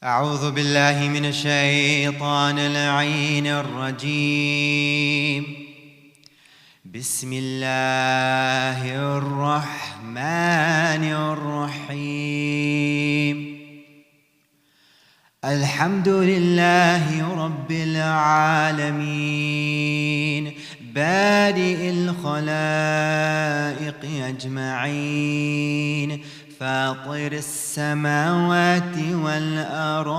أعوذ بالله من الشيطان اللعين الرجيم. بسم الله الرحمن الرحيم. الحمد لله رب العالمين بارئ الخلائق أجمعين فاطر السماوات والأراضين،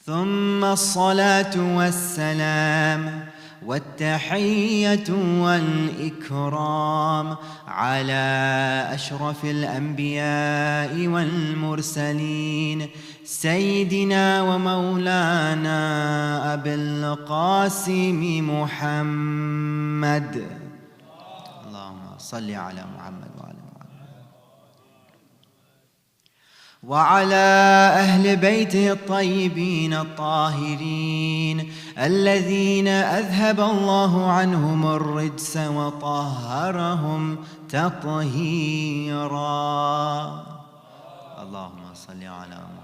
ثم الصلاة والسلام والتحية والإكرام على أشرف الأنبياء والمرسلين سيدنا ومولانا أبي القاسم محمد. اللهم صل على محمد وآل محمد وعلى أهل بيته الطيبين الطاهرين الذين أذهب الله عنهم الرجس وطهرهم تطهيرا. اللهم صل على محمد.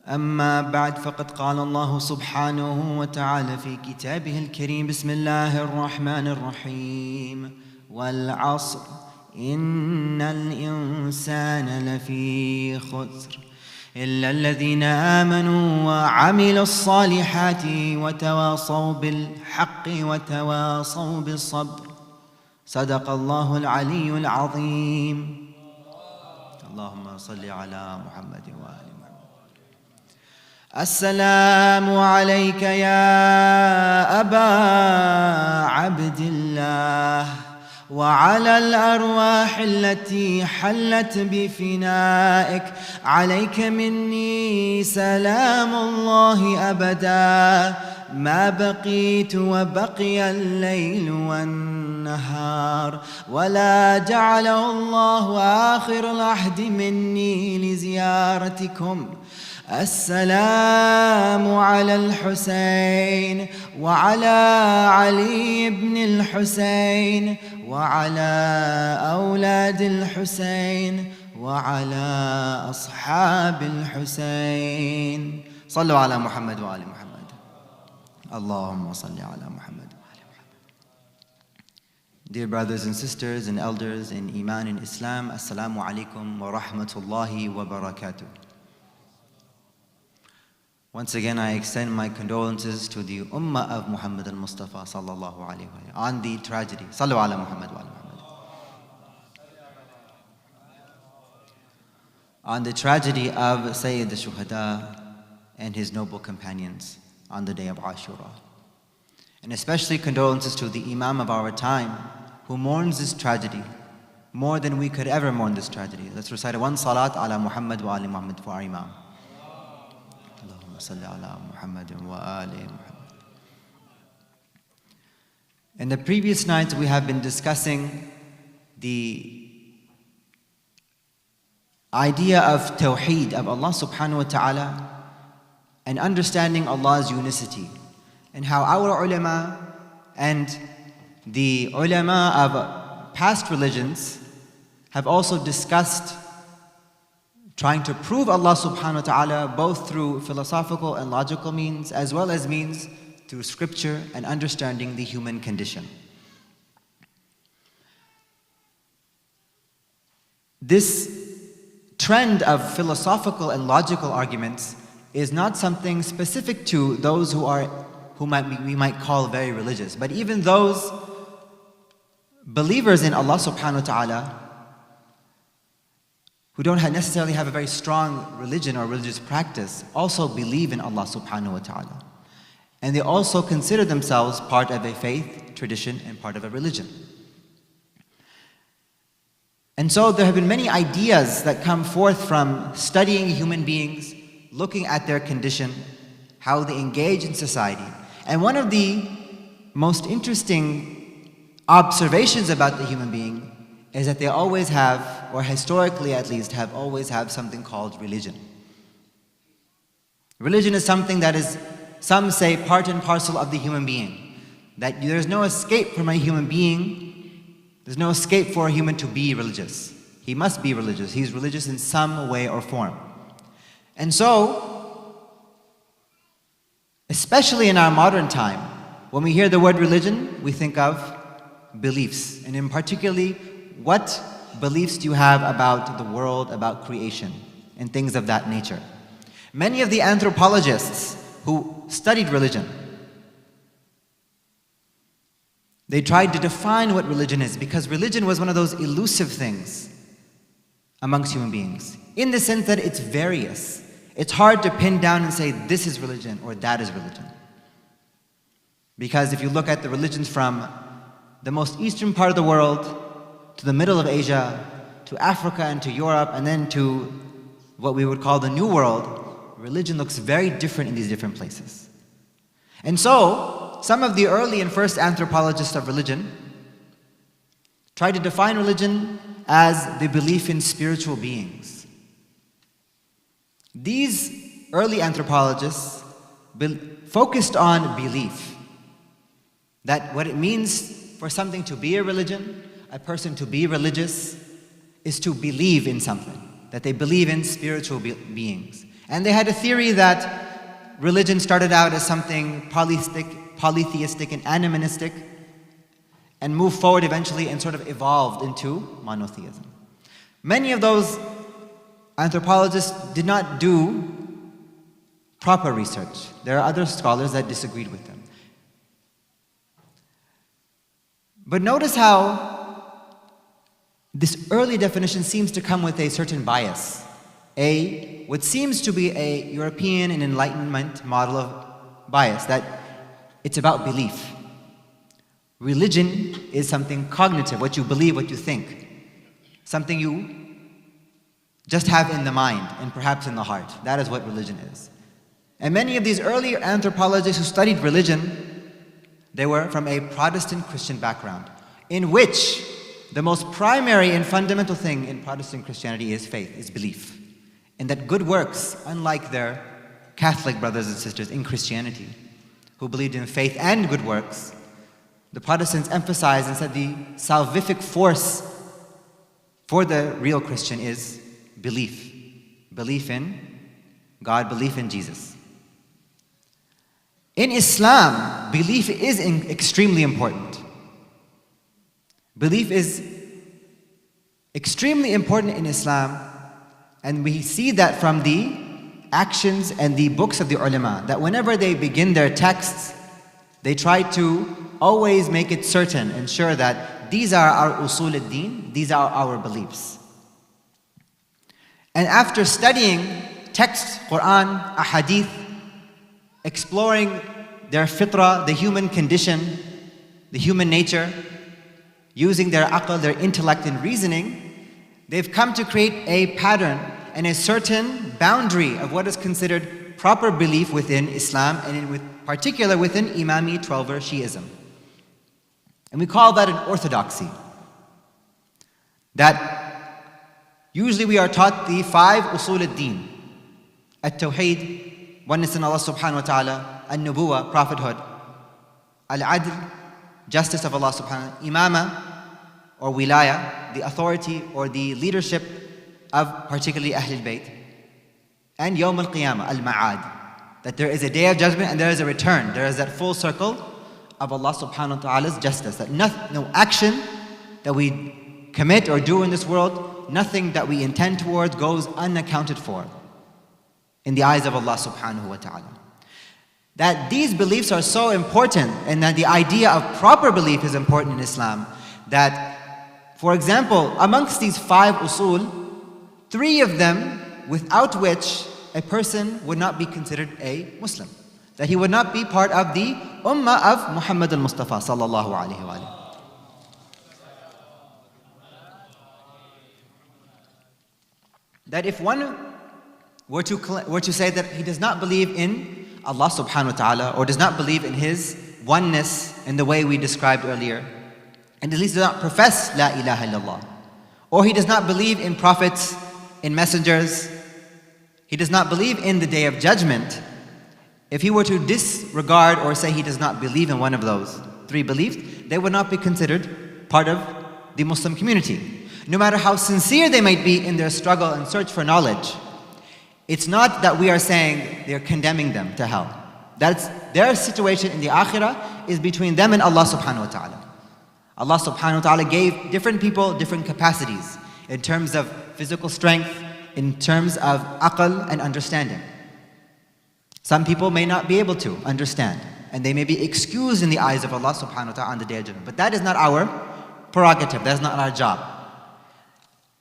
أما بعد، فقد قال الله سبحانه وتعالى في كتابه الكريم: بسم الله الرحمن الرحيم. والعصر إن الإنسان لفي خسر إلا الذين آمنوا وعملوا الصالحات وتواصوا بالحق وتواصوا بالصبر. صدق الله العلي العظيم. اللهم صل على محمد وآل محمد. السلام عليك يا أبا عبد الله، وعلى الأرواح التي حلت بفنائك. عليك مني سلام الله أبدا ما بقيت وبقي الليل والنهار، ولا جعله الله آخر العهد مني لزيارتكم. السلام على الحسين وعلى علي بن الحسين وعلى أولاد الحسين وعلى أصحاب الحسين. صلوا على محمد وآل محمد. اللهم صل على محمد وآل محمد. Dear brothers and sisters and elders in Iman and Islam, Assalamu alaikum wa rahmatullahi wa barakatuh. Once again, I extend my condolences to the Ummah of Muhammad al-Mustafa sallallahu alayhi wa sallam on the tragedy. Sallu ala Muhammad wa ala Muhammad. On the tragedy of Sayyid al-Shuhada and his noble companions on the day of Ashura. And especially condolences to the Imam of our time who mourns this tragedy more than we could ever mourn this tragedy. Let's recite one salat ala Muhammad wa ala Muhammad for our Imam. In the previous nights, we have been discussing the idea of Tawheed, of Allah subhanahu wa ta'ala, and understanding Allah's unicity, and how our ulama and the ulama of past religions have also discussed trying to prove Allah subhanahu wa ta'ala both through philosophical and logical means, as well as means through scripture and understanding the human condition. This trend of philosophical and logical arguments is not something specific to those who we might call very religious, but even those believers in Allah subhanahu wa ta'ala who don't necessarily have a very strong religion or religious practice also believe in Allah subhanahu wa ta'ala. And they also consider themselves part of a faith, tradition, and part of a religion. And so there have been many ideas that come forth from studying human beings, looking at their condition, how they engage in society. And one of the most interesting observations about the human being is that they always have, or historically at least, have always had something called religion. Religion is something that is, some say, part and parcel of the human being. that there's no escape from a human being, there's no escape for a human to be religious. He must be religious. He's religious in some way or form. And so, especially in our modern time, when we hear the word religion, we think of beliefs. And in particularly, what beliefs do you have about the world, about creation, and things of that nature? Many of the anthropologists who studied religion, they tried to define what religion is, because religion was one of those elusive things amongst human beings, in the sense that it's various. It's hard to pin down and say this is religion or that is religion. Because if you look at the religions from the most eastern part of the world to the middle of Asia, to Africa and to Europe, and then to what we would call the New World, religion looks very different in these different places. And so, some of the early and first anthropologists of religion tried to define religion as the belief in spiritual beings. These early anthropologists focused on belief. That what it means for something to be a religion, a person to be religious, is to believe in something. That they believe in spiritual beings. And they had a theory that religion started out as something polytheistic and animistic, and moved forward eventually and sort of evolved into monotheism. Many of those anthropologists did not do proper research. There are other scholars that disagreed with them. But notice how this early definition seems to come with a certain bias. What seems to be a European and Enlightenment model of bias, that it's about belief. Religion is something cognitive, what you believe, what you think. Something you just have in the mind and perhaps in the heart. That is what religion is. And many of these early anthropologists who studied religion, they were from a Protestant Christian background, in which the most primary and fundamental thing in Protestant Christianity is faith, is belief. And that good works, unlike their Catholic brothers and sisters in Christianity, who believed in faith and good works, the Protestants emphasized and said the salvific force for the real Christian is belief. Belief in God, belief in Jesus. In Islam, belief is extremely important. Belief is extremely important in Islam, and we see that from the actions and the books of the ulama, that whenever they begin their texts, they try to always make it certain, ensure that these are our usul ad-din, these are our beliefs. And after studying texts, Quran, ahadith, exploring their fitrah, the human condition, the human nature, using their aql, their intellect and reasoning, they've come to create a pattern and a certain boundary of what is considered proper belief within Islam, and in particular within Imami 12er Shi'ism. And we call that an orthodoxy. That usually we are taught the 5 usul ad-din: at-tawheed, oneness in Allah subhanahu wa ta'ala; an-nubuwah, prophethood; al-adl, justice of Allah subhanahu wa ta'ala; imama, or wilaya, the authority or the leadership of particularly Ahlul Bayt; and Yawm al-Qiyamah, al-Ma'ad, that there is a day of judgment and there is a return. There is that full circle of Allah subhanahu wa ta'ala's justice, that no action that we commit or do in this world, nothing that we intend towards goes unaccounted for in the eyes of Allah subhanahu wa ta'ala. That these beliefs are so important, and that the idea of proper belief is important in Islam, that, for example, amongst these 5 usul, 3 of them without which a person would not be considered a Muslim, that he would not be part of the ummah of Muhammad al-Mustafa sallallahu alayhi wa alayhi. That if one were to say that he does not believe in Allah subhanahu wa ta'ala, or does not believe in His oneness in the way we described earlier, and at least does not profess La ilaha illallah, or he does not believe in prophets, in messengers, he does not believe in the Day of Judgment, if he were to disregard or say he does not believe in one of those 3 three beliefs, they would not be considered part of the Muslim community. No matter how sincere they might be in their struggle and search for knowledge, it's not that we are saying they're condemning them to hell. That's their situation in the akhirah is between them and Allah subhanahu wa ta'ala. Allah subhanahu wa ta'ala gave different people different capacities in terms of physical strength, in terms of aql and understanding. Some people may not be able to understand, and they may be excused in the eyes of Allah subhanahu wa ta'ala on the Day of Judgment. But that is not our prerogative, that's not our job.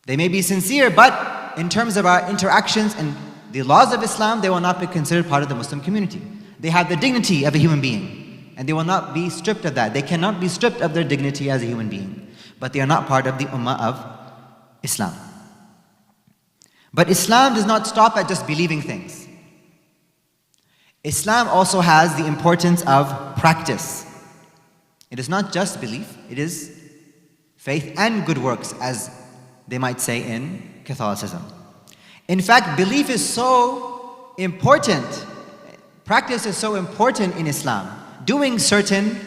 They may be sincere, but in terms of our interactions and the laws of Islam, they will not be considered part of the Muslim community. They have the dignity of a human being, and they will not be stripped of that. They cannot be stripped of their dignity as a human being, but they are not part of the ummah of Islam. But Islam does not stop at just believing things. Islam also has the importance of practice. It is not just belief, it is faith and good works, as they might say in Catholicism. In fact, belief is so important, practice is so important in Islam. Doing certain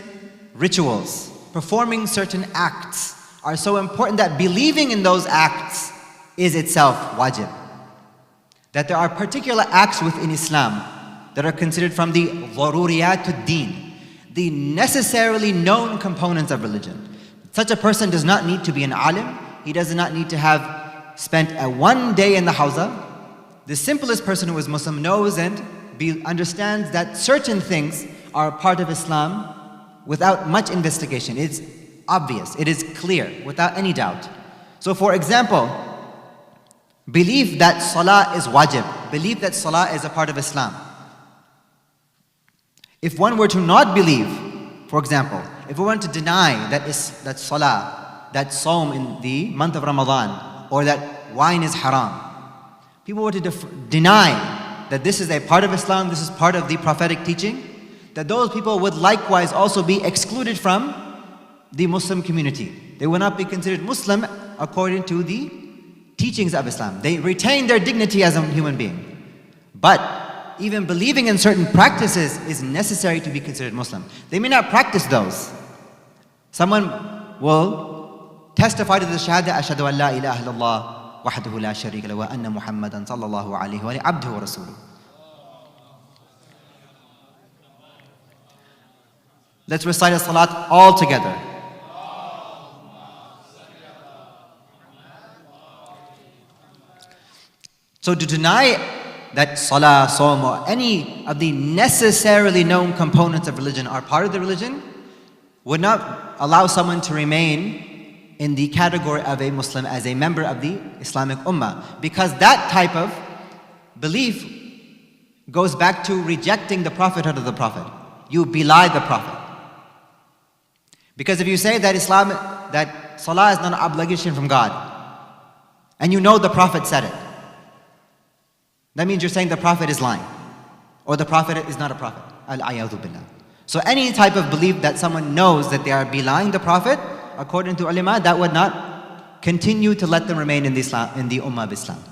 rituals, performing certain acts are so important that believing in those acts is itself wajib. That there are particular acts within Islam that are considered from the daruriyatud din, the necessarily known components of religion. Such a person does not need to be an alim, he does not need to have spent one day in the hawza. The simplest person who is Muslim knows and understands that certain things are part of Islam without much investigation. It's obvious, it is clear, without any doubt. So for example, belief that salah is wajib, belief that salah is a part of Islam. If one were to not believe, for example, if we want to deny that salah, that sawm in the month of Ramadan, or that wine is haram, people were to deny that this is a part of Islam, this is part of the prophetic teaching, that those people would likewise also be excluded from the Muslim community. They will not be considered Muslim according to the teachings of Islam. They retain their dignity as a human being. But even believing in certain practices is necessary to be considered Muslim. They may not practice those. Someone will testify to the shahada, ashhadu an la ilaha illallah wahdahu la sharika lahu wa anna Muhammadan sallallahu alayhi wa abduhu wa rasuluh. Let's recite a salat all together. So to deny that salah, sawm, or any of the necessarily known components of religion are part of the religion would not allow someone to remain in the category of a Muslim as a member of the Islamic Ummah. Because that type of belief goes back to rejecting the prophethood of the Prophet. You belie the Prophet. Because if you say that that salah is not an obligation from God, and you know the Prophet said it, that means you're saying the Prophet is lying, or the Prophet is not a prophet. Al-ayadhu billah. So any type of belief that someone knows that they are belying the Prophet, according to ulama, that would not continue to let them remain in the Ummah of Islam.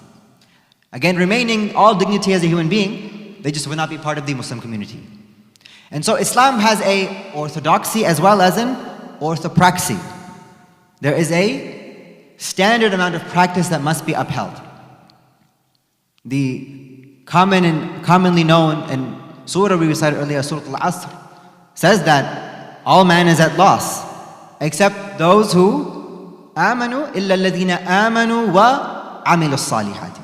Again, remaining all dignity as a human being, they just would not be part of the Muslim community. And so Islam has a orthodoxy as well as an orthopraxy. There is a standard amount of practice that must be upheld. The commonly known in surah we recited earlier, Surah al-Asr, says that all man is at loss except those who amanu illa alladhina amanu wa amilu salihati.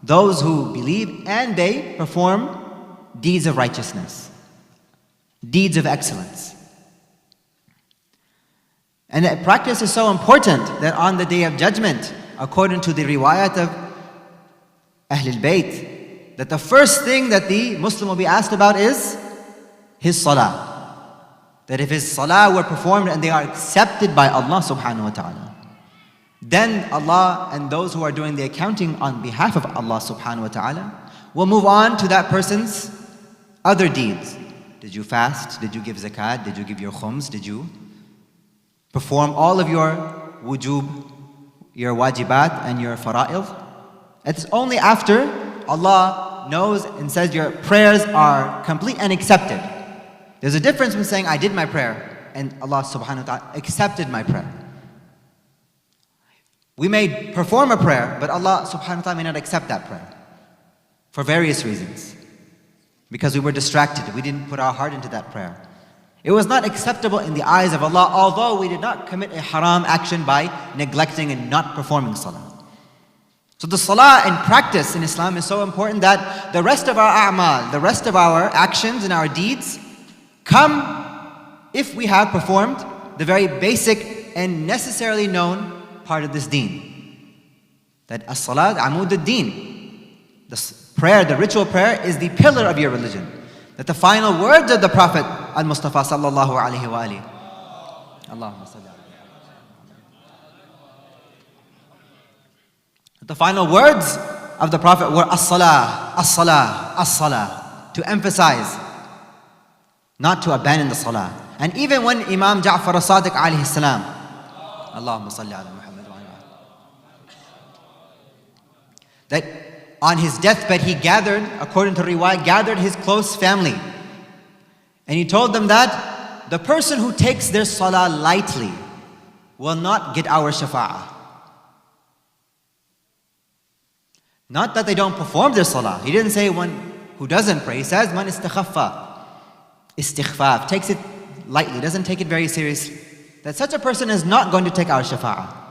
Those who believe and they perform deeds of righteousness, deeds of excellence. And that practice is so important that on the Day of Judgment, according to the riwayat of Ahlul Bayt, that the first thing that the Muslim will be asked about is his salah. That if his salah were performed and they are accepted by Allah subhanahu wa ta'ala, then Allah and those who are doing the accounting on behalf of Allah subhanahu wa ta'ala will move on to that person's other deeds. Did you fast? Did you give zakat? Did you give your khums? Did you perform all of your wujub, your wajibat and your fara'id? It's only after Allah knows and says your prayers are complete and accepted. There's a difference between saying, I did my prayer, and Allah subhanahu wa ta'ala accepted my prayer. We may perform a prayer, but Allah subhanahu wa ta'ala may not accept that prayer for various reasons. Because we were distracted, we didn't put our heart into that prayer. It was not acceptable in the eyes of Allah, although we did not commit a haram action by neglecting and not performing salah. So the salah and practice in Islam is so important that the rest of our a'mal, the rest of our actions and our deeds come if we have performed the very basic and necessarily known part of this deen. That as-salat amud ad-deen. The prayer, the ritual prayer is the pillar of your religion. That the final words of the Prophet al-Mustafa sallallahu alayhi wa alihi. Allahumma salli ala. The final words of the Prophet were as-salah, as-salah, as-salah. To emphasize, not to abandon the salah. And even when Imam Ja'far as-Sadiq alayhi salam, Allahumma salli ala Muhammad wa ala. That on his deathbed he gathered, according to riwayah, gathered his close family. And he told them that the person who takes their salah lightly will not get our shafa'ah. Not that they don't perform their salah. He didn't say one who doesn't pray. He says, man istikhaffa, istighfaf, takes it lightly, doesn't take it very seriously. That such a person is not going to take our shafa'ah.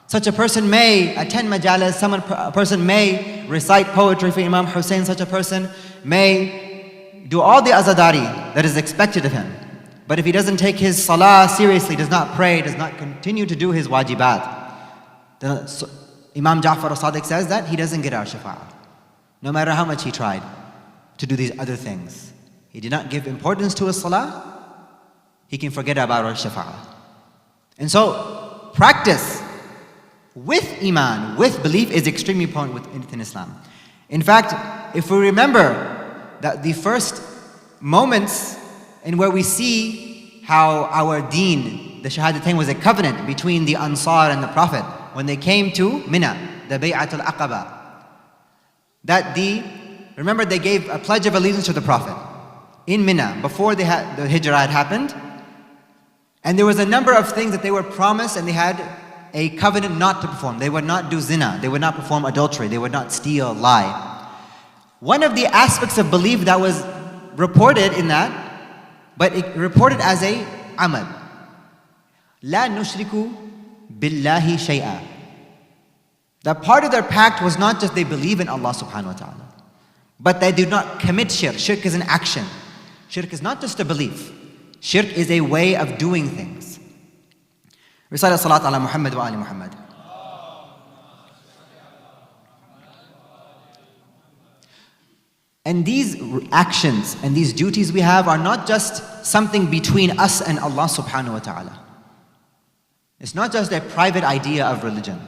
Such a person may attend majalis, a person may recite poetry for Imam Hussein, such a person may do all the azadari that is expected of him. But if he doesn't take his salah seriously, does not pray, does not continue to do his wajibat, then Imam Ja'far as-Sadiq says that he doesn't get our shafa'ah. No matter how much he tried to do these other things. He did not give importance to his salah, he can forget about our shafa'ah. And so, practice with iman, with belief, is extremely important within Islam. In fact, if we remember that the first moments in where we see how our deen, the Shahadatain, was a covenant between the Ansar and the Prophet, when they came to Mina, the Bay'at al-Aqaba, remember they gave a pledge of allegiance to the Prophet in Mina, before the Hijrah had happened. And there was a number of things that they were promised and they had a covenant not to perform. They would not do zina, they would not perform adultery, they would not steal, lie. One of the aspects of belief that was reported in that, but it reported as a amal. La nushriku billahi shay'a. That part of their pact was not just they believe in Allah subhanahu wa ta'ala, but they do not commit shirk. Shirk is an action. Shirk is not just a belief. Shirk is a way of doing things. Recite salat ala Muhammad wa ali Muhammad. And these actions and these duties we have are not just something between us and Allah subhanahu wa ta'ala. It's not just a private idea of religion,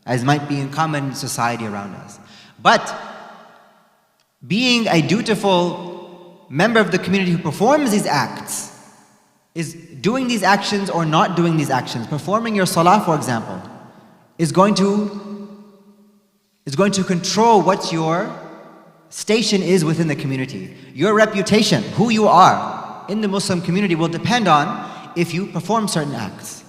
as might be in common society around us. But being a dutiful member of the community who performs these acts, is doing these actions or not doing these actions. Performing your salah, for example, is going to control what your station is within the community. Your reputation, who you are in the Muslim community, will depend on if you perform certain acts.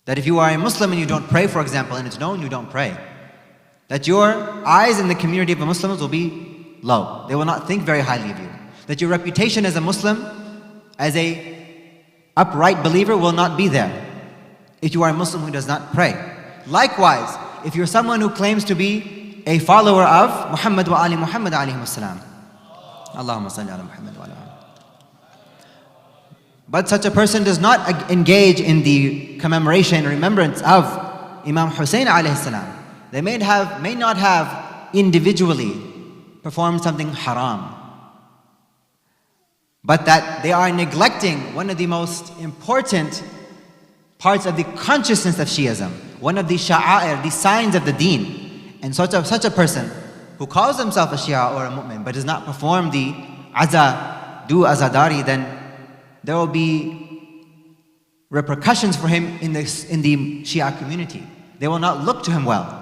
That if you are a Muslim and you don't pray, for example, and it's known you don't pray, that your eyes in the community of the Muslims will be low. They will not think very highly of you. That your reputation as a Muslim, as a upright believer, will not be there if you are a Muslim who does not pray. Likewise, if you're someone who claims to be a follower of Muhammad wa ali Muhammad alayhi wassalam. Allahumma salli ala Muhammad wa ala ali. But such a person does not engage in the commemoration and remembrance of Imam Hussein alayhi salam. They may not have individually performed something haram, but that they are neglecting one of the most important parts of the consciousness of Shi'ism, one of the sha'air, the signs of the deen. And such a person who calls himself a Shia or a mu'min but does not perform the azadari, then there will be repercussions for him in the Shia community. They will not look to him well.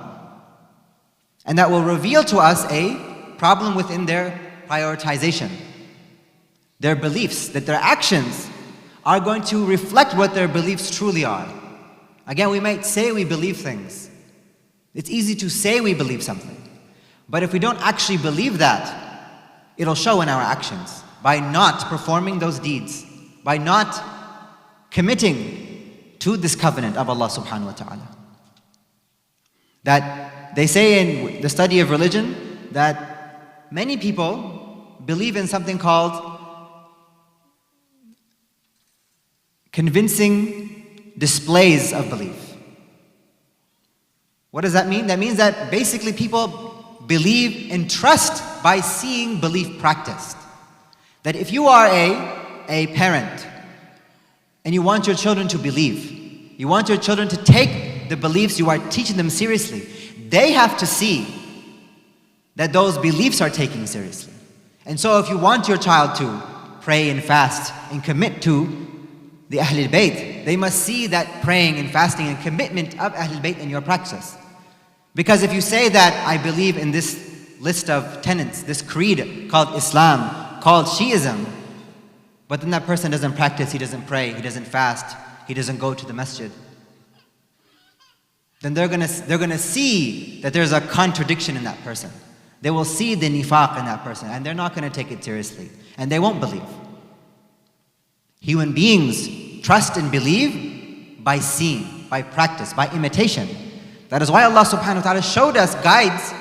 And that will reveal to us a problem within their prioritization. their beliefs, that their actions are going to reflect what their beliefs truly are. Again, we might say we believe things. It's easy to say we believe something. But if we don't actually believe that, it'll show in our actions. By not performing those deeds, by not committing to this covenant of Allah subhanahu wa ta'ala. That they say in the study of religion that many people believe in something called convincing displays of belief. What does that mean? That means that basically people believe and trust by seeing belief practiced. That if you are a parent and you want your children to believe, you want your children to take the beliefs you are teaching them seriously, they have to see that those beliefs are taken seriously. And so if you want your child to pray and fast and commit to the Ahlul Bayt, they must see that praying and fasting and commitment of Ahlul Bayt in your practice. Because if you say that I believe in this list of tenets, this creed called Islam, called Shiism, but then that person doesn't practice, he doesn't pray, he doesn't fast, he doesn't go to the masjid, then they're gonna see that there's a contradiction in that person. They will see the nifaq in that person, and they're not gonna take it seriously, and they won't believe. Human beings trust and believe by seeing, by practice, by imitation. That is why Allah subhanahu wa ta'ala showed us guides,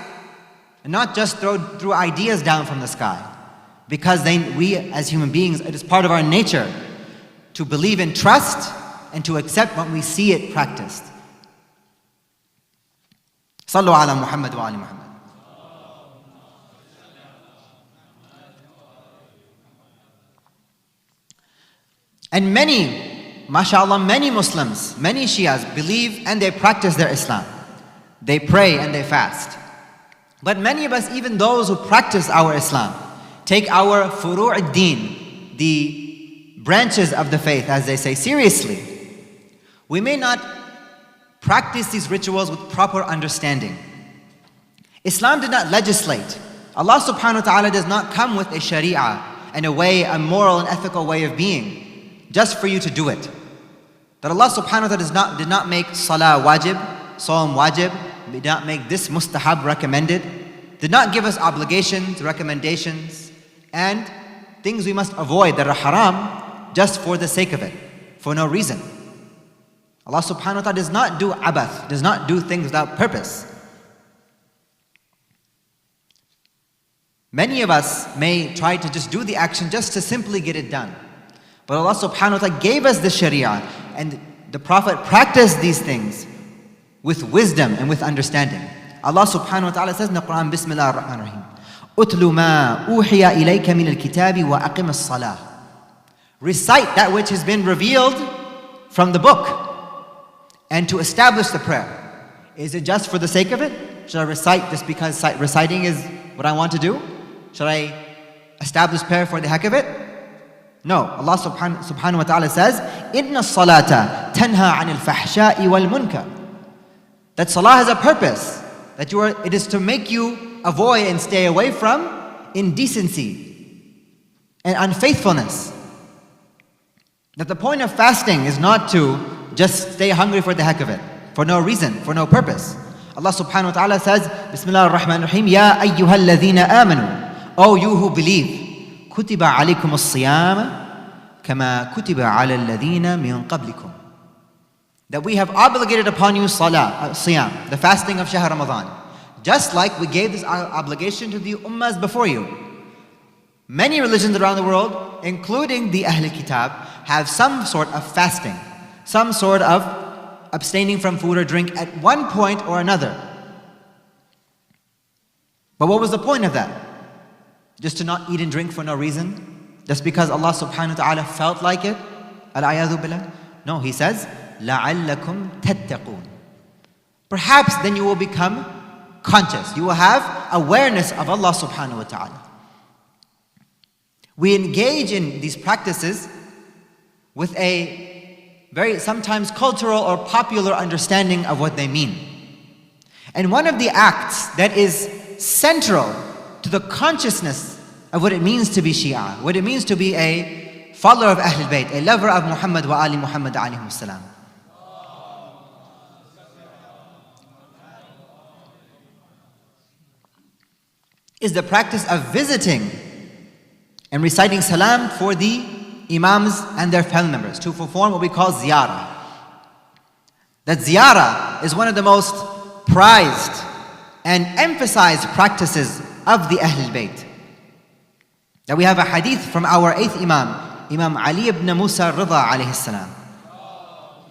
and not just threw ideas down from the sky. Because we as human beings, it is part of our nature to believe and trust and to accept when we see it practiced. Sallu ala Muhammad wa ali Muhammad. And many, mashallah, many Muslims, many Shias believe and they practice their Islam. They pray and they fast. But many of us, even those who practice our Islam, take our furu' ad-din, the branches of the faith, as they say, seriously. We may not practice these rituals with proper understanding. Islam did not legislate. Allah subhanahu wa ta'ala does not come with a sharia and a moral and ethical way of being just for you to do it. That Allah subhanahu wa ta'ala did not make salah wajib, sawm wajib, did not make this mustahab recommended, did not give us obligations, recommendations, and things we must avoid that are haram just for the sake of it, for no reason. Allah subhanahu wa ta'ala does not do abath, does not do things without purpose. Many of us may try to just do the action just to simply get it done. But Allah subhanahu wa ta'ala gave us the sharia, and the Prophet practiced these things with wisdom and with understanding. Allah subhanahu wa ta'ala says in the Quran, Bismillah ar-Rahman ar-Rahim, أُتْلُ مَا أُوحِيَ إِلَيْكَ مِنَ الْكِتَابِ وَأَقِمَ الصَّلَاةِ. Recite that which has been revealed from the book, and to establish the prayer. Is it just for the sake of it? Should I recite just because reciting is what I want to do? Should I establish prayer for the heck of it? No. Allah subhanahu wa ta'ala says, إِنَّ الصَّلَاةَ تَنْهَى عَنِ الْفَحْشَاءِ وَالْمُنْكَرِ. That salah has a purpose. That it is to make you avoid and stay away from indecency and unfaithfulness. That the point of fasting is not to just stay hungry for the heck of it, for no reason, for no purpose. Allah subhanahu wa ta'ala says, Bismillah ar-Rahman ar-Rahim, Ya ayyuhal ladhina amanu, O you who believe, Kutiba alaykum as-siyam, kama kutiba ala alladhina min qablikum. That we have obligated upon you siyam, the fasting of Shahr Ramadan. Just like we gave this obligation to the ummahs before you. Many religions around the world, including the Ahl Kitab, have some sort of fasting, some sort of abstaining from food or drink at one point or another. But what was the point of that? Just to not eat and drink for no reason? Just because Allah subhanahu wa ta'ala felt like it? Al-ayadhu billah? No, He says, لَعَلَّكُمْ تَتَّقُونَ. Perhaps then you will become conscious. You will have awareness of Allah subhanahu wa ta'ala. We engage in these practices with a very sometimes cultural or popular understanding of what they mean. And one of the acts that is central to the consciousness of what it means to be Shia, what it means to be a follower of Ahlul Bayt, a lover of Muhammad wa Ali Muhammad alayhi salam. Is the practice of visiting and reciting salam for the imams and their family members, to perform what we call ziyarah. That ziyarah is one of the most prized and emphasized practices of the Ahlul Bayt. That we have a hadith from our 8th Imam, Imam Ali ibn Musa Rida alayhi salam.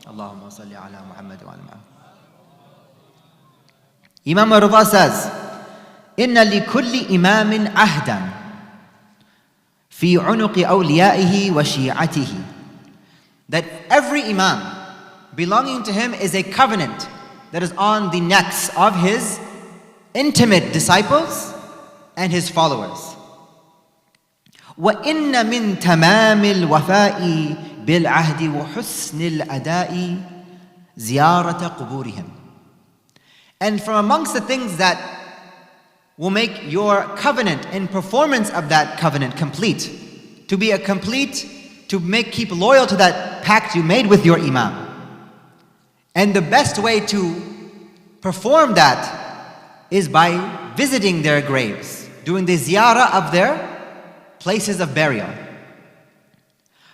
Allahumma salli ala Muhammad wa ala Muhammad. Imam Rida says, "Inna li kulli imamin ahdan fi unuqi awliyaihi wa shi'atihi." That every imam belonging to him is a covenant that is on the necks of his intimate disciples and his followers. وَإِنَّ مِن تَمَامِ الْوَفَاءِ بِالْعَهْدِ وَحُسْنِ الْأَدَاءِ زِيَارَةَ قُبُورِهِمْ. And from amongst the things that will make your covenant and performance of that covenant complete, to be a complete, to keep loyal to that pact you made with your imam. And the best way to perform that is by visiting their graves, doing the ziyarah of their places of burial.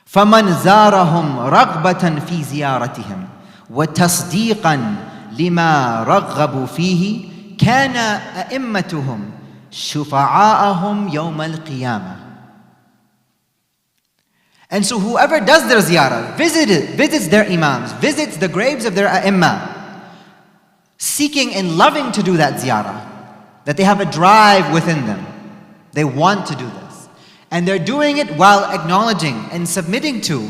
فَمَنْ زَارَهُمْ رَغْبَةً فِي زِيَارَتِهِمْ وَتَصْدِيقًا لِمَا رَغَّبُوا فِيهِ كَانَ أَئِمَّتُهُمْ شُفَعَاءَهُمْ يَوْمَ الْقِيَامَةِ. And so whoever does their ziyarah, visits their imams, visits the graves of their ai*immah, seeking and loving to do that ziyarah, that they have a drive within them, they want to do this. And they're doing it while acknowledging and submitting to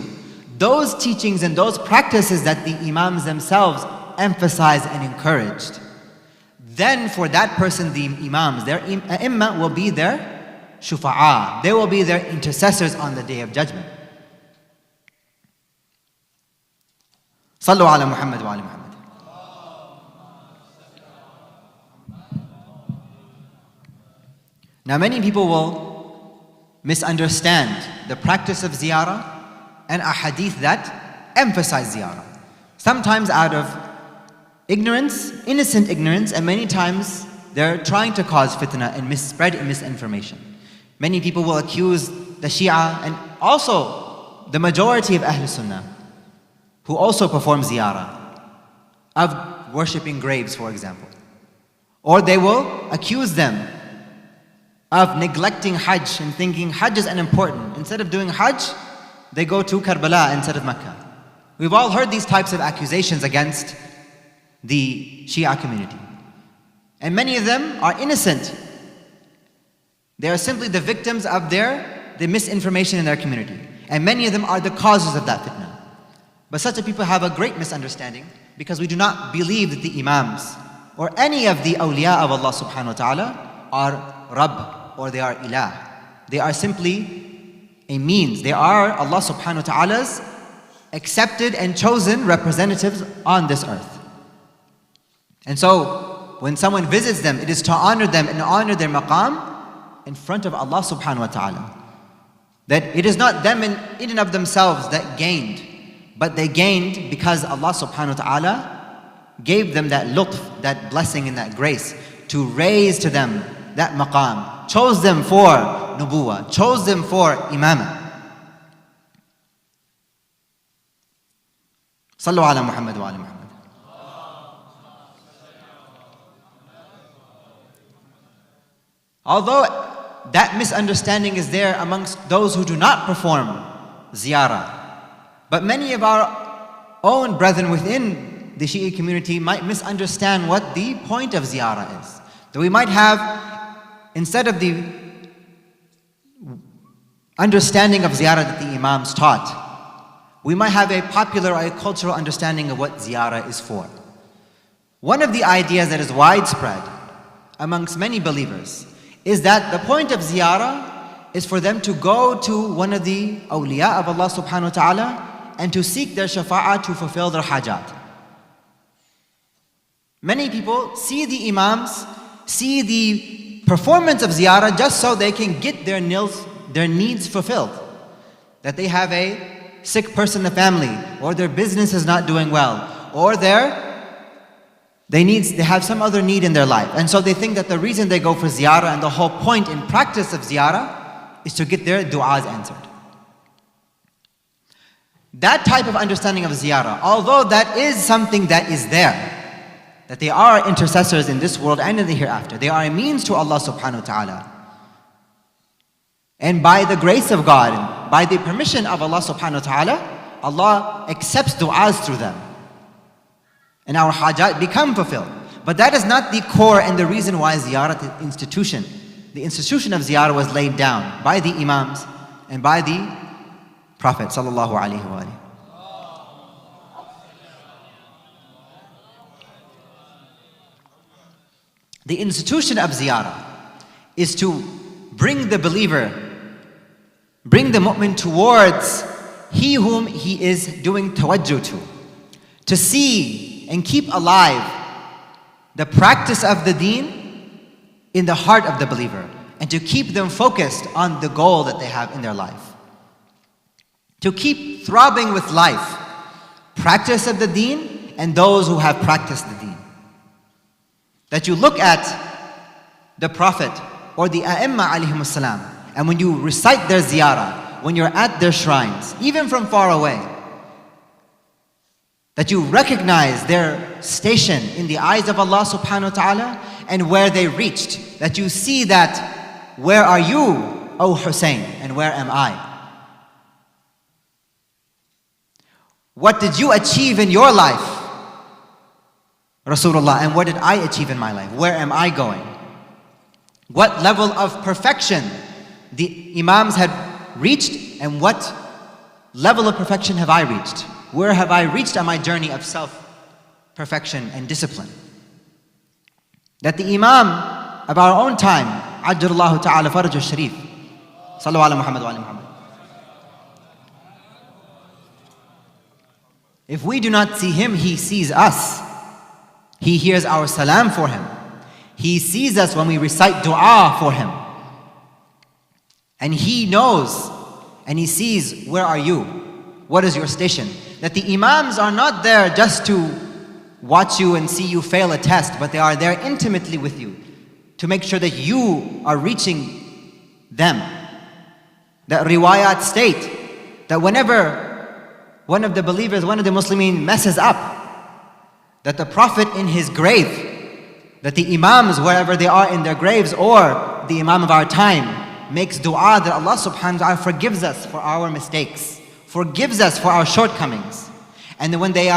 those teachings and those practices that the imams themselves emphasized and encouraged. Then for that person, the imams, their ai*immah will be their shufa'a. They will be their intercessors on the Day of Judgment. Sallu ala Muhammad wa ala Muhammad. Now many people will misunderstand the practice of ziyarah and a hadith that emphasize ziyarah. Sometimes out of ignorance, innocent ignorance, and many times they're trying to cause fitna and spread misinformation. Many people will accuse the Shia and also the majority of Ahl Sunnah, who also perform ziyarah, of worshipping graves, for example. Or they will accuse them of neglecting Hajj and thinking Hajj is unimportant. Instead of doing Hajj, they go to Karbala instead of Mecca. We've all heard these types of accusations against the Shia community. And many of them are innocent. They are simply the victims of the misinformation in their community. And many of them are the causes of that fitna. But such a people have a great misunderstanding because we do not believe that the imams or any of the awliya of Allah subhanahu wa ta'ala are Rabb or they are Ilah. They are simply a means. They are Allah subhanahu wa ta'ala's accepted and chosen representatives on this earth. And so when someone visits them, it is to honor them and honor their maqam in front of Allah subhanahu wa ta'ala. That it is not them in and of themselves that gained, but they gained because Allah subhanahu wa ta'ala gave them that lutf, that blessing and that grace to raise to them that maqam, chose them for nubuwah, chose them for imamah. Sallu ala Muhammad wa ala Muhammad. Although that misunderstanding is there amongst those who do not perform ziyarah, but many of our own brethren within the Shia community might misunderstand what the point of ziyarah is. That we might have, instead of the understanding of ziyarah that the imams taught, we might have a popular or a cultural understanding of what ziyarah is for. One of the ideas that is widespread amongst many believers is that the point of ziyarah is for them to go to one of the awliya of Allah subhanahu wa ta'ala and to seek their shafa'ah to fulfill their hajat. Many people see the imams, see the performance of ziyarah just so they can get their needs fulfilled. That they have a sick person in the family, or their business is not doing well, or they have some other need in their life. And so they think that the reason they go for ziyarah and the whole point in practice of ziyarah is to get their du'as answered. That type of understanding of ziyarah, although that is something that is there, that they are intercessors in this world and in the hereafter, they are a means to Allah subhanahu wa ta'ala. And by the grace of God, and by the permission of Allah subhanahu wa ta'ala, Allah accepts du'as through them. And our hajat become fulfilled. But that is not the core and the reason why ziyarah institution. The institution of ziyarah was laid down by the imams and by the Prophet sallallahu alaihi wasallam. The institution of ziyarah is to bring the believer, bring the mu'min towards he whom he is doing tawajjuh to see and keep alive the practice of the deen in the heart of the believer, and to keep them focused on the goal that they have in their life. To keep throbbing with life, practice of the deen and those who have practiced the deen. That you look at the Prophet or the A'imma alayhimus salam, and when you recite their ziyarah, when you're at their shrines, even from far away, that you recognize their station in the eyes of Allah subhanahu wa ta'ala and where they reached. That you see that, where are you, O Hussein, and where am I? What did you achieve in your life, Rasulullah, and what did I achieve in my life? Where am I going? What level of perfection the Imams had reached, and what level of perfection have I reached? Where have I reached on my journey of self-perfection and discipline? That the Imam of our own time, Ajjallahu ta'ala faraj al-sharif, sallu ala Muhammad wa ala Muhammad. If we do not see him, he sees us. He hears our salam for him. He sees us when we recite dua for him. And he knows and he sees, where are you? What is your station? That the Imams are not there just to watch you and see you fail a test, but they are there intimately with you to make sure that you are reaching them. That riwayat state that whenever one of the believers, one of the Muslimin messes up, that the Prophet in his grave, that the Imams wherever they are in their graves, or the Imam of our time makes dua that Allah subhanahu wa ta'ala forgives us for our mistakes, forgives us for our shortcomings. And then when they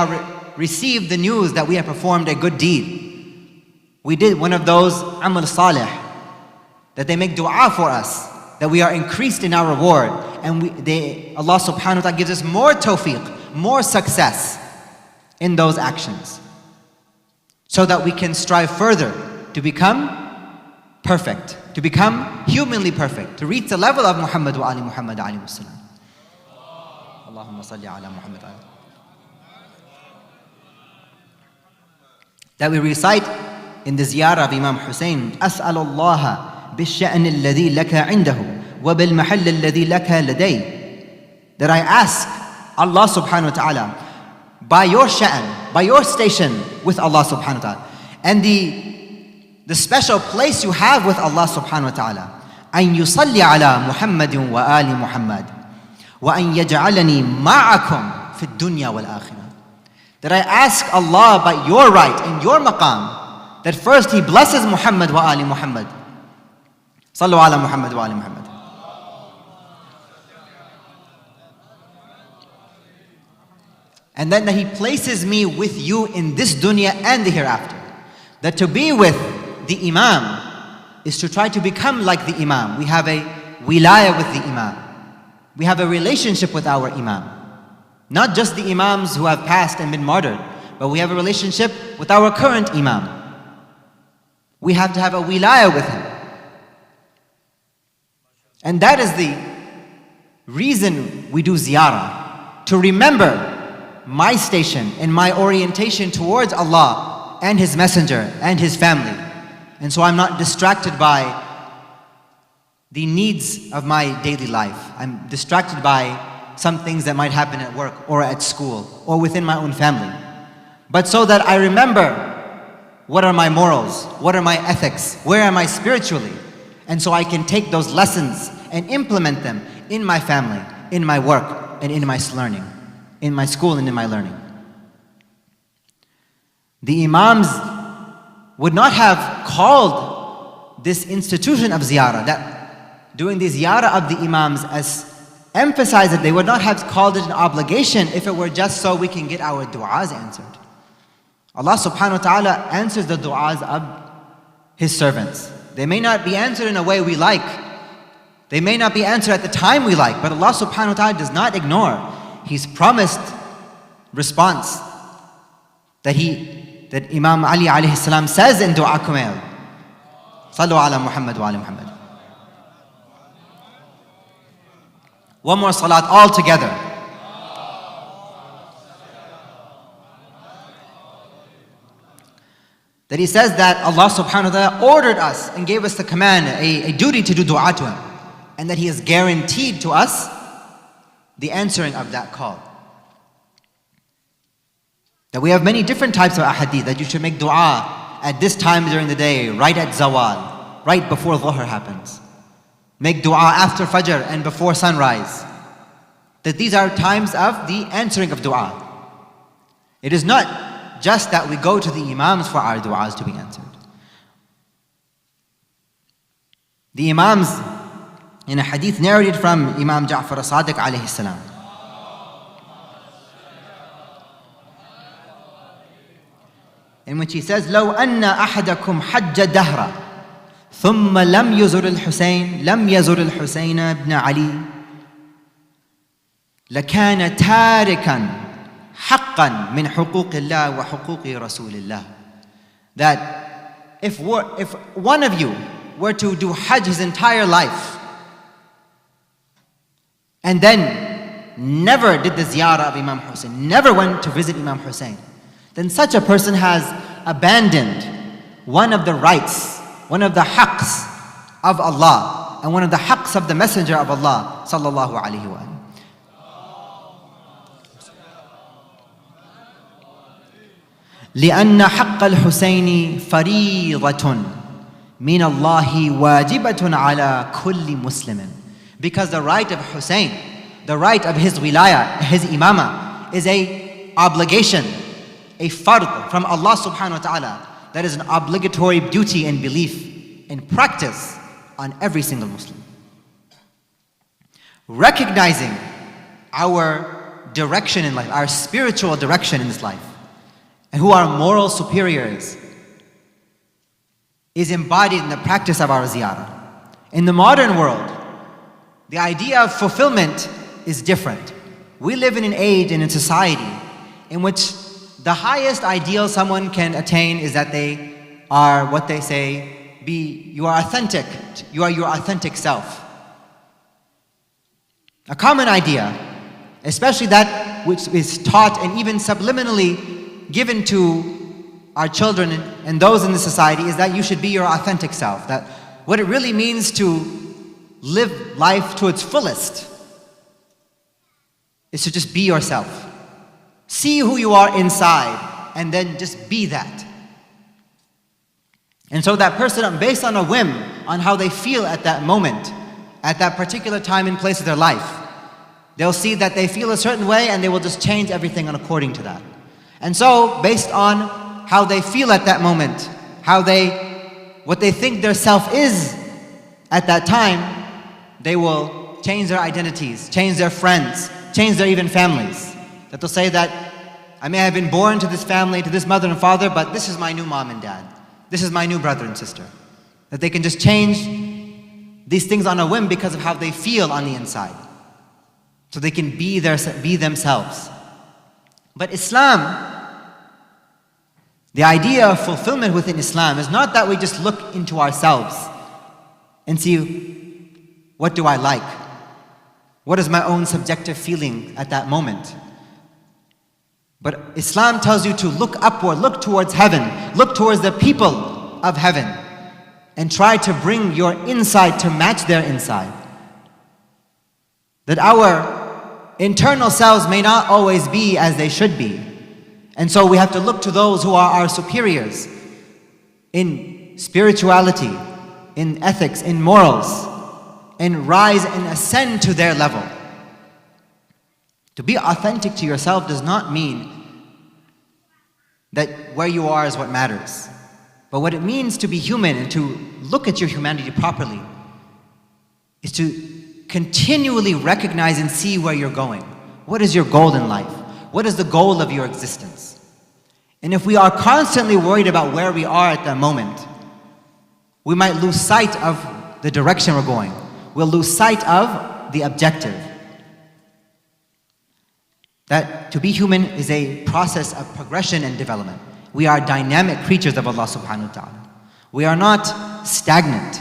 receive the news that we have performed a good deed, we did one of those amal salih, that they make dua for us, that we are increased in our reward, and Allah subhanahu wa ta'ala gives us more tawfiq, more success in those actions, so that we can strive further to become perfect, to become humanly perfect, to reach the level of Muhammad wa ali Muhammad alayhi salam. Allahumma salli ala Muhammad. That we recite in the ziyarah of Imam Hussein, أسأل الله بالشأن الذي لك عنده وبالمحل الذي لك لدي. That I ask Allah subhanahu wa ta'ala, by your sha'an, by your station with Allah subhanahu wa ta'ala, and the special place you have with Allah subhanahu wa ta'ala, أن يصلي على محمد وآل محمد وأن يجعلني معكم في الدنيا والآخرة. That I ask Allah by your right and your maqam, that first He blesses Muhammad wa ali Muhammad. Sallu ala Muhammad wa ali Muhammad. And then that He places me with you in this dunya and the hereafter. That to be with the Imam is to try to become like the Imam. We have a wilaya with the Imam. We have a relationship with our Imam. Not just the Imams who have passed and been martyred, but we have a relationship with our current Imam. We have to have a wilaya with him. And that is the reason we do ziyarah. To remember my station and my orientation towards Allah and His Messenger and His family. And so I'm not distracted by the needs of my daily life. I'm distracted by some things that might happen at work or at school or within my own family. But so that I remember what are my morals, what are my ethics, where am I spiritually? And so I can take those lessons and implement them in my family, in my work, and in my learning, in my school and in my learning. The Imams would not have called this institution of ziyarah, that doing the ziyarah of the Imams, as emphasized that they would not have called it an obligation if it were just so we can get our du'as answered. Allah subhanahu wa ta'ala answers the du'as of His servants. They may not be answered in a way we like. They may not be answered at the time we like, but Allah subhanahu wa ta'ala does not ignore His promised response that Imam Ali alayhi salam says in Dua Kumail. Sallu ala Muhammad wa ala Muhammad. One more salat all together. That he says that Allah subhanahu wa ta'ala ordered us and gave us the command, a duty to do dua to Him. And that He has guaranteed to us the answering of that call. That we have many different types of ahadith, that you should make dua at this time during the day, right at zawal, right before dhuhr happens. Make dua after fajr and before sunrise. That these are times of the answering of dua. It is not just that we go to the Imams for our du'as to be answered. The Imams, in a hadith narrated from Imam Ja'far as-Sadiq alayhi salam, in which he says, لو أن أحدكم حج دهرا ثم لم يزر الحسين بن علي لكان تاركا حقا من حقوق الله وحقوق رسول الله. That if one of you were to do Hajj his entire life and then never did the ziyarah of Imam Hussein, never went to visit Imam Hussein, then such a person has abandoned one of the rights, one of the haqqs of Allah, and one of the haqqs of the Messenger of Allah sallallahu alaihi wa sallam. لأن حق الحسين فريضة من الله واجبة على كل مسلم. Because the right of Hussein, the right of his wilayah, his imamah, is a obligation, a fard from Allah subhanahu wa ta'ala. That is an obligatory duty and belief and practice on every single Muslim. Recognizing our direction in life, our spiritual direction in this life, and who are moral superiors, is embodied in the practice of our ziyarah. In the modern world, the idea of fulfillment is different. We live in an age and in society in which the highest ideal someone can attain is that they are what they say, you are authentic, you are your authentic self. A common idea, especially that which is taught and even subliminally given to our children and those in the society, is that you should be your authentic self. That what it really means to live life to its fullest is to just be yourself. See who you are inside and then just be that. And so that person, based on a whim, on how they feel at that moment, at that particular time and place of their life, they'll see that they feel a certain way and they will just change everything according to that. And so, based on how they feel at that moment, what they think their self is at that time, they will change their identities, change their friends, change their even families. That they'll say that, I may have been born to this family, to this mother and father, but this is my new mom and dad. This is my new brother and sister. That they can just change these things on a whim because of how they feel on the inside. So they can be themselves. But Islam, the idea of fulfillment within Islam is not that we just look into ourselves and see, what do I like? What is my own subjective feeling at that moment? But Islam tells you to look upward, look towards heaven, look towards the people of heaven. and try to bring your inside to match their inside. That our internal selves may not always be as they should be. And so we have to look to those who are our superiors in spirituality, in ethics, in morals, and rise and ascend to their level. To be authentic to yourself does not mean that where you are is what matters. But what it means to be human and to look at your humanity properly is to continually recognize and see where you're going. What is your goal in life? What is the goal of your existence? And if we are constantly worried about where we are at that moment, we might lose sight of the direction we're going. We'll lose sight of the objective. That to be human is a process of progression and development. We are dynamic creatures of Allah subhanahu wa ta'ala. We are not stagnant.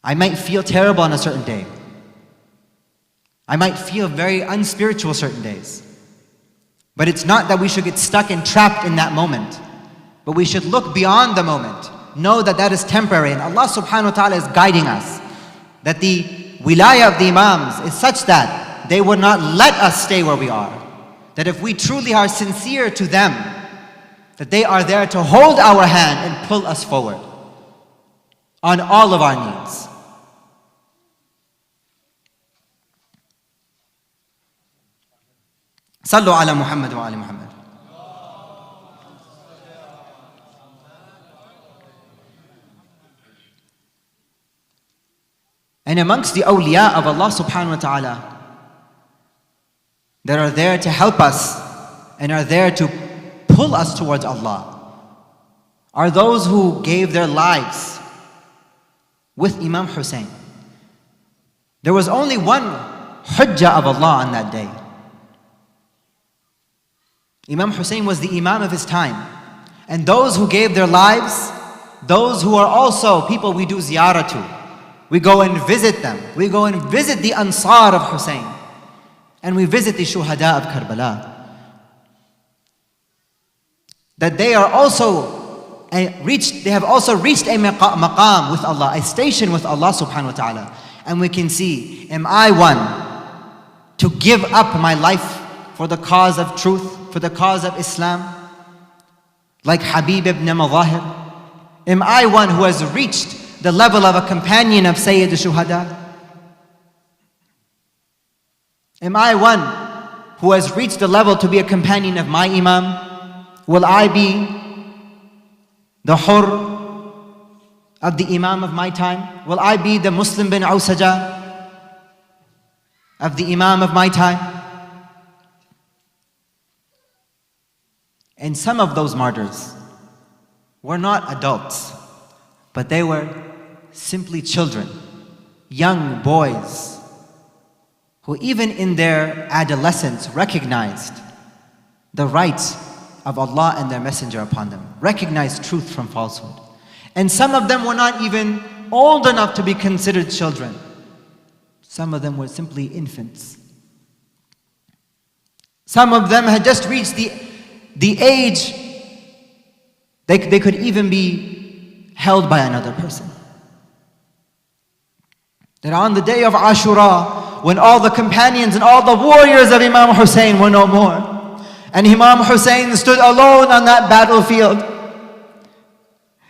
I might feel terrible on a certain day. I might feel very unspiritual certain days. But it's not that we should get stuck and trapped in that moment. But we should look beyond the moment. Know that that is temporary. And Allah subhanahu wa ta'ala is guiding us. That the wilayah of the imams is such that they would not let us stay where we are. That if we truly are sincere to them, that they are there to hold our hand and pull us forward on all of our needs. Sallu ala Muhammad wa ali Muhammad. And amongst the awliya of Allah subhanahu wa ta'ala that are there to help us and are there to pull us towards Allah are those who gave their lives with Imam Hussein. There was only one hujjah of Allah on that day. Imam Hussein was the Imam of his time. And those who gave their lives, those who are also people we do ziyarah to, we go and visit them. We go and visit the Ansar of Hussein. And we visit the Shuhada of Karbala. That they are also they have also reached a maqam with Allah, a station with Allah subhanahu wa ta'ala. And we can see, am I one to give up my life for the cause of truth, for the cause of Islam? Like Habib ibn Madahir? Am I one who has reached the level of a companion of Sayyid al-Shuhada? Am I one who has reached the level to be a companion of my Imam? Will I be the Hur of the Imam of my time? Will I be the Muslim bin Awsaja of the Imam of my time? And some of those martyrs were not adults, but they were simply children, young boys, who even in their adolescence recognized the rights of Allah and their messenger upon them, recognized truth from falsehood. And some of them were not even old enough to be considered children. Some of them were simply infants. Some of them had just reached the age they could even be held by another person. That on the day of Ashura, when all the companions and all the warriors of Imam Hussein were no more, and Imam Hussein stood alone on that battlefield,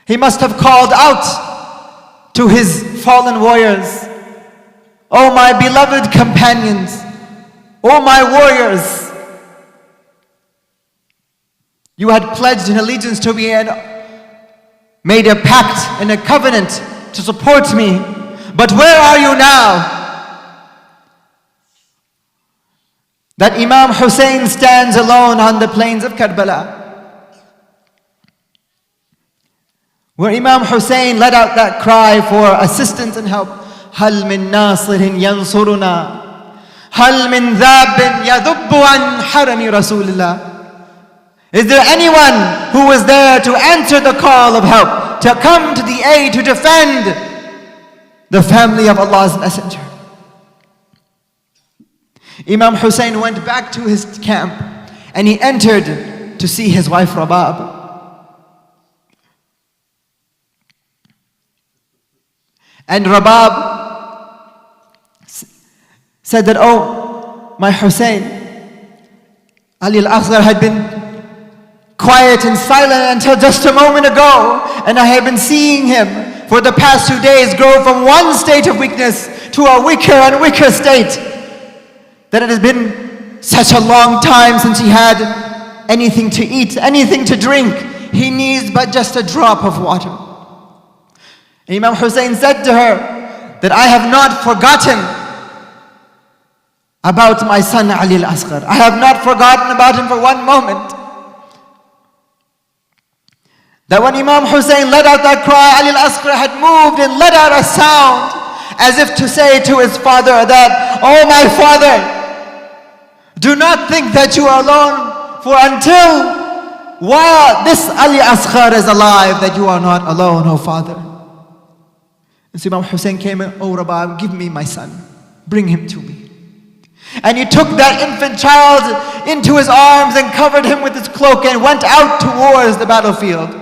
he must have called out to his fallen warriors, "O my beloved companions, O my warriors, you had pledged an allegiance to me and made a pact and a covenant to support me. But where are you now? That Imam Hussein stands alone on the plains of Karbala." Where Imam Hussein let out that cry for assistance and help. هَلْ مِن نَاصِرٍ يَنْصُرُنَا هَلْ مِن ذَابٍ يَذُبُّ عَنْ حَرَمِ رَسُولِ اللَّهِ. Is there anyone who was there to answer the call of help, to come to the aid, to defend the family of Allah's Messenger? Imam Hussein went back to his camp and he entered to see his wife Rabab. And Rabab said that, oh, my Hussein, Ali al-Asghar had been quiet and silent until just a moment ago, and I have been seeing him for the past 2 days grow from one state of weakness to a weaker and weaker state, that it has been such a long time since he had anything to eat, anything to drink. He needs but just a drop of water. And Imam Hussein said to her that I have not forgotten about my son Ali al-Asghar. I have not forgotten about him for one moment. That when Imam Hussein let out that cry, Ali al-Asghar had moved and let out a sound as if to say to his father that, oh my father, do not think that you are alone, for until while this Ali Asghar is alive, that you are not alone, oh father. And so Imam Hussein came and, oh Rabab, give me my son, bring him to me. And he took that infant child into his arms and covered him with his cloak and went out towards the battlefield.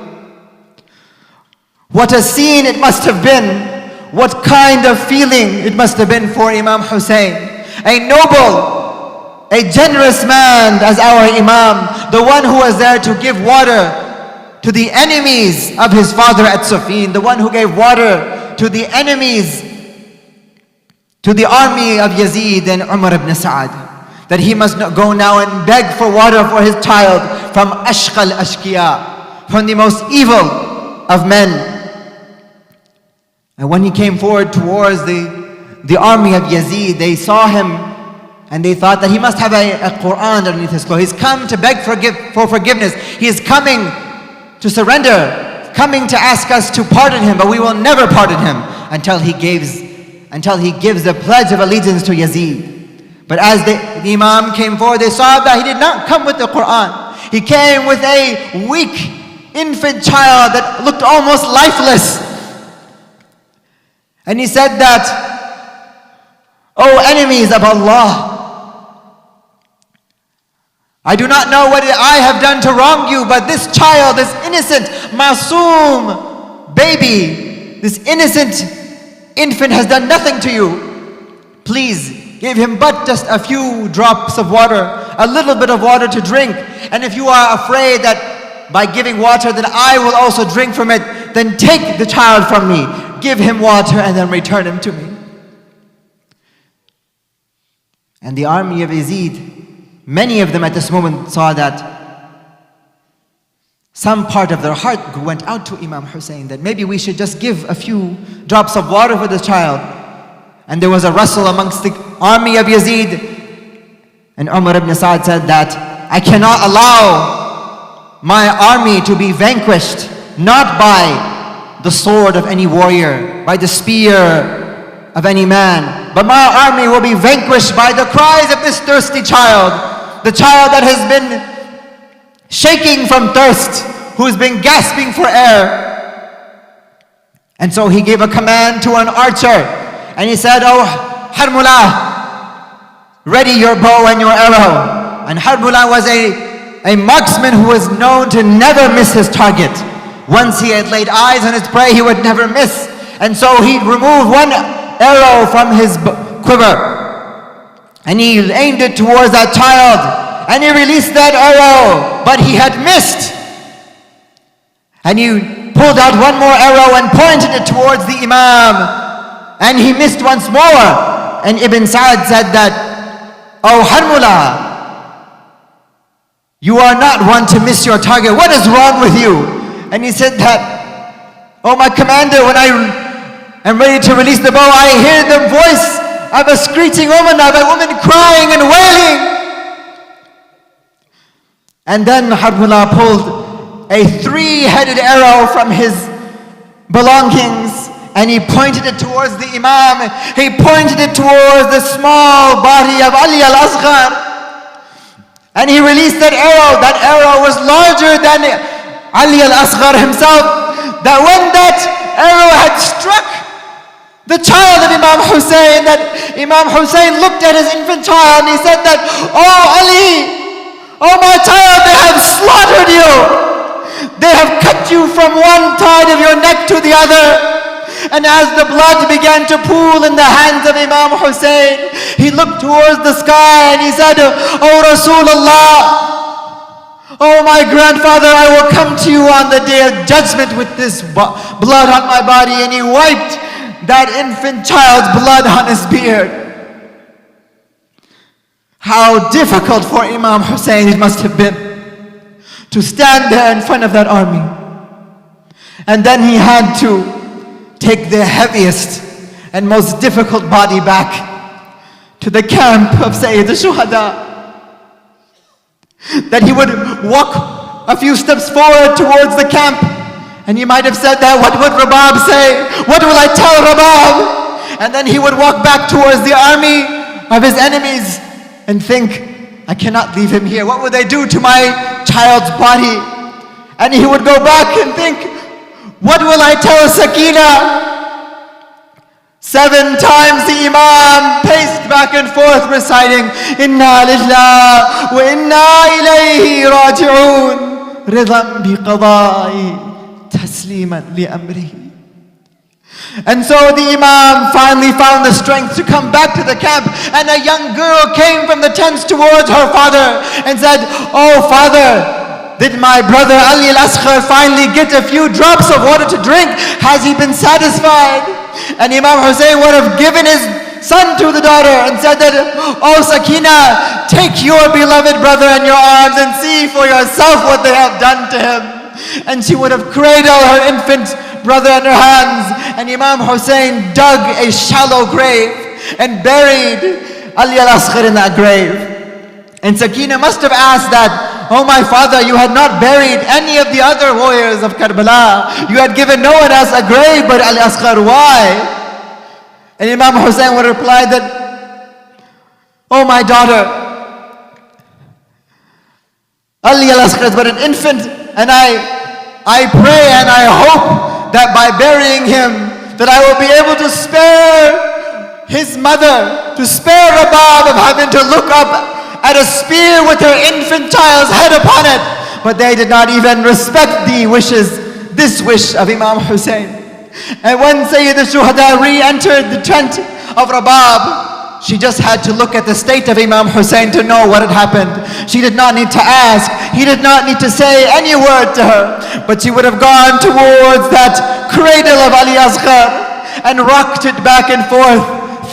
What a scene it must have been. What kind of feeling it must have been for Imam Hussein. A noble, a generous man as our Imam, the one who was there to give water to the enemies of his father at Siffin, the one who gave water to the enemies, to the army of Yazid and Umar ibn Sa'ad, that he must go now and beg for water for his child from Ashqal Ashqiya, from the most evil of men. And when he came forward towards the army of Yazid, they saw him and they thought that he must have a Quran underneath his clothes. He's come to beg for forgiveness. He is coming to surrender, coming to ask us to pardon him, but we will never pardon him until he gives the pledge of allegiance to Yazid. But as the Imam came forward, they saw that he did not come with the Quran. He came with a weak infant child that looked almost lifeless. And he said that, O enemies of Allah, I do not know what I have done to wrong you, but this child, this innocent, masoom baby, this innocent infant has done nothing to you. Please give him but just a few drops of water, a little bit of water to drink. And if you are afraid that by giving water that I will also drink from it, then take the child from me, give him water and then return him to me. And the army of Yazid, many of them at this moment saw that some part of their heart went out to Imam Hussein, that maybe we should just give a few drops of water for this child. And there was a rustle amongst the army of Yazid. And Umar ibn Sa'ad said that, I cannot allow my army to be vanquished, not by the sword of any warrior, by the spear of any man, but my army will be vanquished by the cries of this thirsty child, the child that has been shaking from thirst, who's been gasping for air. And so he gave a command to an archer, and he said, oh Harmullah, ready your bow and your arrow. And Harmullah was a marksman who was known to never miss his target. Once he had laid eyes on his prey, he would never miss. And so he removed one arrow from his quiver, and he aimed it towards that child, and he released that arrow, but he had missed. And he pulled out one more arrow and pointed it towards the Imam, and he missed once more. And Ibn Sa'ad said that, oh Harmullah, you are not one to miss your target. What is wrong with you? And he said that, oh my commander, when I am ready to release the bow, I hear the voice of a screeching woman, of a woman crying and wailing. And then Harmullah pulled a three-headed arrow from his belongings, and he pointed it towards the Imam. He pointed it towards the small body of Ali al-Asghar. And he released that arrow. That arrow was larger than Ali al-Asghar himself, that when that arrow had struck the child of Imam Hussein, that Imam Hussein looked at his infant child and he said that, oh Ali, oh my child, they have slaughtered you. They have cut you from one side of your neck to the other, And as the blood began to pool in the hands of Imam Hussein, he looked towards the sky and he said, "Oh Rasulullah, oh my grandfather, I will come to you on the day of judgment with this blood on my body." And he wiped that infant child's blood on his beard. How difficult for Imam Hussein it must have been to stand there in front of that army. And then he had to take the heaviest and most difficult body back to the camp of Sayyid al-Shuhada. That he would walk a few steps forward towards the camp, and he might have said that, "What would Rabab say? What will I tell Rabab?" And then he would walk back towards the army of his enemies and think, "I cannot leave him here. What would they do to my child's body?" And he would go back and think, "What will I tell Sakina?" 7 times the Imam paced back and forth reciting, "Inna lillah wa inna ilayhi raji'un, ridhan bi qada'i, tasliman li amrihi." And so the Imam finally found the strength to come back to the camp, and a young girl came from the tents towards her father and said, "Oh father, did my brother Ali al-Asr finally get a few drops of water to drink? Has he been satisfied?" And Imam Hussein would have given his son to the daughter and said that, "Oh Sakina, take your beloved brother in your arms and see for yourself what they have done to him." And she would have cradled her infant brother in her hands, and Imam Hussein dug a shallow grave and buried Ali al-Asr in that grave. And Sakina must have asked that, "Oh my father, you had not buried any of the other warriors of Karbala. You had given no one else a grave but al-Asr. Why?" And Imam Hussein would reply that, "Oh my daughter, Ali al-Asr is but an infant, and I pray and I hope that by burying him, that I will be able to spare his mother, to spare Rabab of having to look up at a spear with her infant child's head upon it." But they did not even respect this wish of Imam Hussein. And when Sayyid al-Shuhada re-entered the tent of Rabab, she just had to look at the state of Imam Hussein to know what had happened. She did not need to ask. He did not need to say any word to her. But she would have gone towards that cradle of Ali Asghar and rocked it back and forth,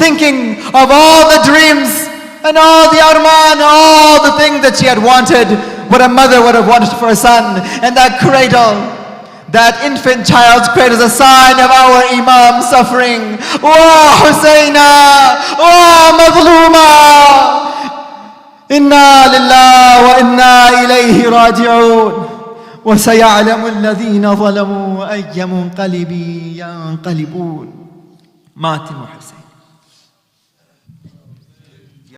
thinking of all the dreams and all the arman, all the things that she had wanted, what a mother would have wanted for a son. And that cradle, that infant child's cradle, is a sign of our Imam suffering. "Wa Husayna, wa Mazluma, inna lillah wa inna ilayhi raji'un, wa saya'lamu alladhina zalamu ayya munqalibin yanqalibun." Matim Hussein.